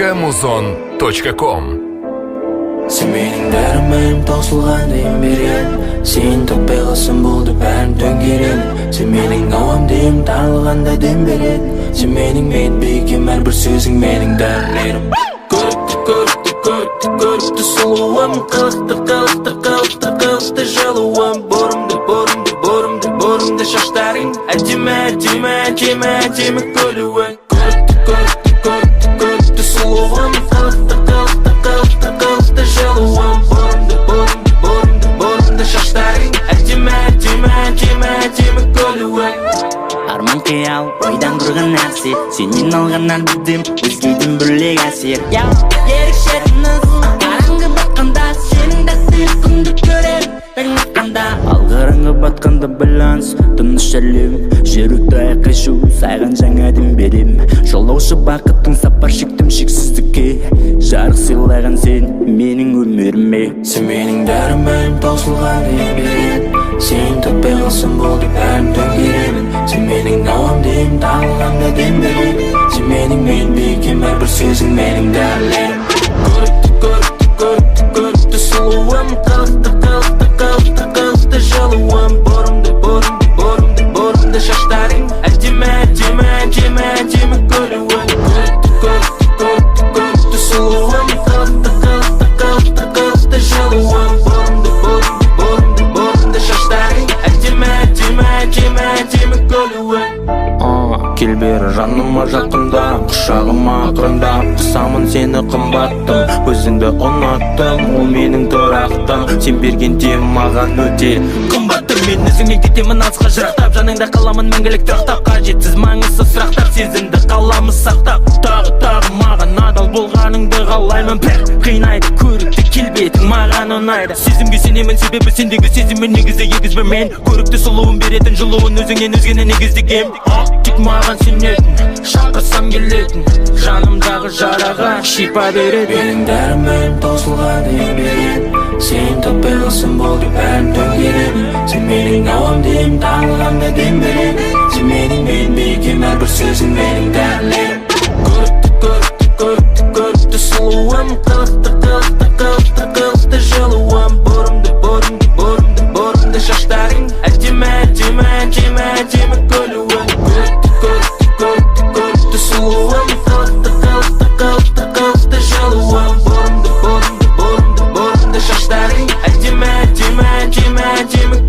www.muzon.com. Sen mening darimim tausылған дейін берем. Сен таппай қалсам болды бәрін төңкерем. Sen mening ауам дейім тарылғанда дем береді. Sen mening бейкем әрбір сөзің менің дәрілерім. Көрікті сұлуым, қылықты жалуым. Борымды шаштарың, әдемі көлуің. Көрікті сұлуым, қылықты жалуым. Борымды шаштарың, әдемі көлуің. Арман қиял, ойдан құрған нәрсе, сенен алған әрбірден өзгейдің бірлек әсер. Ерекше тыныс, қараңғы батқанда сенің дәтті күнді көрем. Ал қараңғы батқанда байланыс, тыныш әлем, жүректі айқашу, сайған жаңа дем берем. Жолаушы бақыттың сапар шектім шексіздікке, жарық сыйлаған сен менің өміріме. Sen mening darimim tausылған дейін берем. Сен таппай қалсам болды бәрін төңкеремін. Sen mening ауам дейім тарылғанда дем берем. Sen mening бейкем әрбір сөзің менің дәрілерім. Көрікті сұлуым, қылықты жалуым. Борымды шаштарың, әдемі көлуің. Көрікті сұлуым, қылықты жалуым. Борымды шаштарың, әдемі көлуің. Кел бері жаныма жақында, құшағыма ақырында. Қысамын сені қымбаттым, өзіңді ұнаттым, ол менің тұрақтым. Сен бергенде маған өте қымбаттым. Мен өзіңнен кетемін алысқа жырақтап, жаныңда қаламын мәңгілік тұрақтап. Қажетсіз маңызсыз сұрақтар, сезімді қаламыз сақтап. Тағы маған адал болғаныңды қалаймын. Бір қинайды көрікті келбетің маған ұнайды. Сезімге сенемін, себебі сендегі сезіммен негізі егіз бір мен. Көрікті сұлуын беретін жылуын өзіңнен өзгені негіздегем. Тек маған сенетін, шақырсам келетін, жанымдағы жараға шипа береді. Менің дәрімім таусылған дейін берем. Сен таппай қалсам болды бәрін төңкеремін. Sen mening ауам дейім тарылғанда дем берем. Sen mening бейкем әрбір сөзің менің дәрілерім. Көрікті сұлуым, қылықты жалуым. Борымды шаштарың, әдемі көлуің. Көрікті сұлуым, қылықты жалуым. Борымды шаштарың, әдемі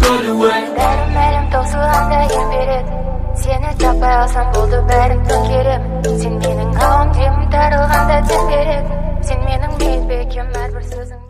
көлуің. Дәрім таусылғанда ем береді. Сені таппай алсам болды бәрін төңкерем. Sen менің ауам дейім тарылғанда дем береді. Sen менің бейкем әрбір сөзің